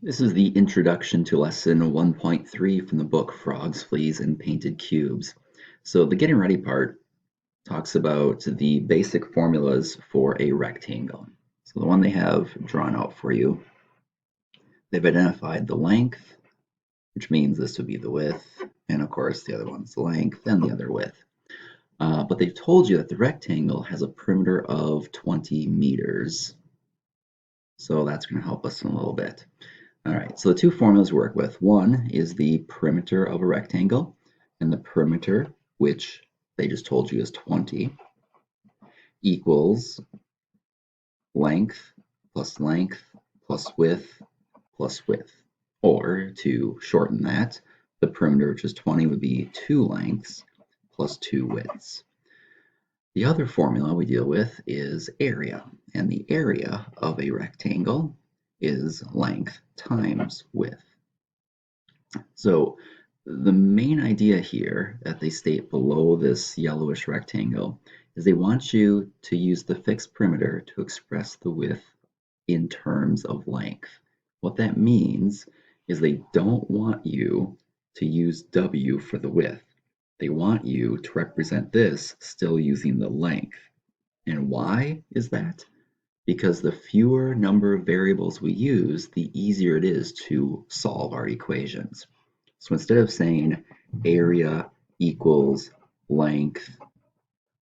This is the introduction to lesson 1.3 from the book Frogs, Fleas, and Painted Cubes. So the getting ready part talks about the basic formulas for a rectangle. So the one they have drawn out for you, they've identified the length, which means this would be the width, and of course the other one's the length and the other width. But they've told you that the rectangle has a perimeter of 20 meters. So that's going to help us in a little bit. All right, so the two formulas we work with. One is the perimeter of a rectangle, and the perimeter, which they just told you is 20, equals length plus width plus width. Or to shorten that, the perimeter, which is 20, would be 2 lengths plus 2 widths. The other formula we deal with is area, and the area of a rectangle is length times width. So the main idea here that they state below this yellowish rectangle is they want you to use the fixed perimeter to express the width in terms of length. What that means is they don't want you to use W for the width. They want you to represent this still using the length. And why is that? Because the fewer number of variables we use, the easier it is to solve our equations. So instead of saying area equals length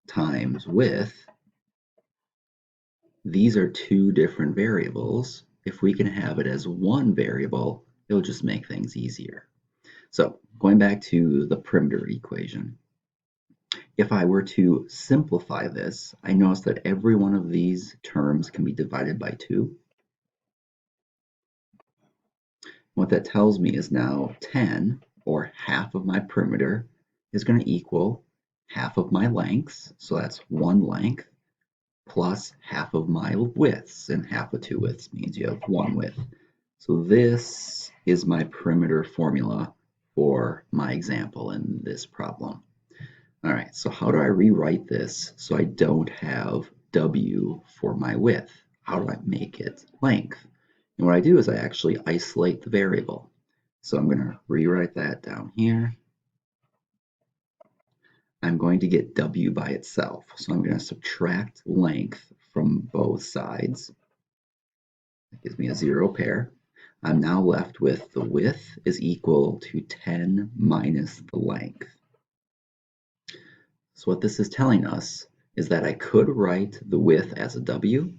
times width, these are two different variables. If we can have it as one variable, it'll just make things easier. So going back to the perimeter equation, if I were to simplify this, I notice that every one of these terms can be divided by 2. What that tells me is now 10, or half of my perimeter, is going to equal half of my lengths, so that's 1 length, plus half of my widths, and half of 2 widths means you have 1 width. So this is my perimeter formula for my example in this problem. All right, so how do I rewrite this so I don't have W for my width? How do I make it length? And what I do is I actually isolate the variable. So I'm going to rewrite that down here. I'm going to get W by itself. So I'm going to subtract length from both sides. That gives me a 0 pair. I'm now left with the width is equal to 10 minus the length. So what this is telling us is that I could write the width as a W,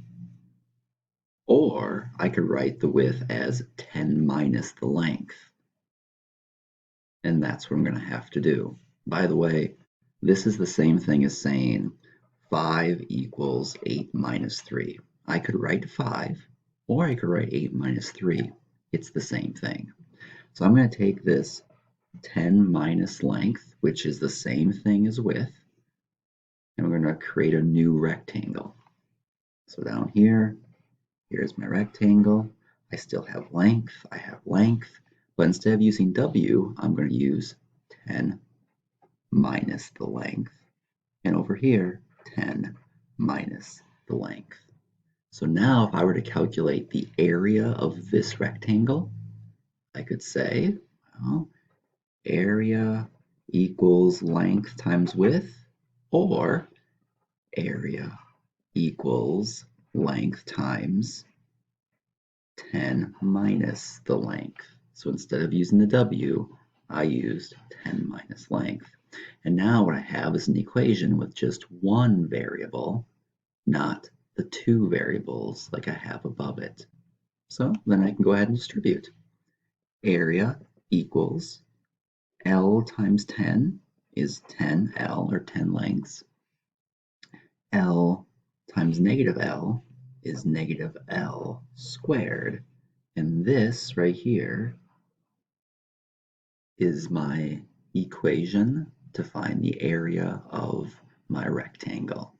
or I could write the width as 10 minus the length. And that's what I'm going to have to do. By the way, this is the same thing as saying 5 equals 8 minus 3. I could write 5, or I could write 8 minus 3. It's the same thing. So I'm going to take this 10 minus length, which is the same thing as width, and we're going to create a new rectangle. So down here, here's my rectangle. I still have length, I have length, but instead of using W, I'm going to use 10 minus the length. And over here, 10 minus the length. So now if I were to calculate the area of this rectangle, I could say, well, area equals length times width, or area equals length times 10 minus the length. So instead of using the W, I used 10 minus length. And now what I have is an equation with just one variable, not the 2 variables like I have above it. So then I can go ahead and distribute. Area equals L times 10 is 10L, or 10 lengths. L times negative L is negative L squared. And this right here is my equation to find the area of my rectangle.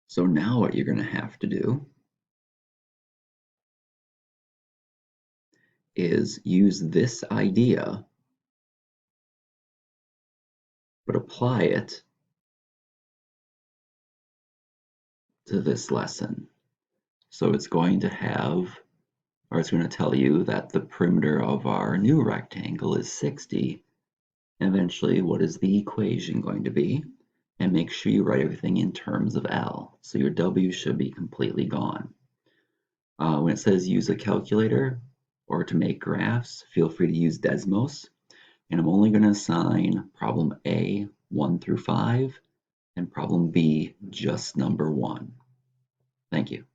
So now what you're going to have to do is use this idea, but apply it to this lesson. So it's going to have, or it's going to tell you that the perimeter of our new rectangle is 60. Eventually, what is the equation going to be? And make sure you write everything in terms of L. So your W should be completely gone. When it says use a calculator or to make graphs, feel free to use Desmos. And I'm only going to assign problem A 1 through 5 and problem B just number 1. Thank you.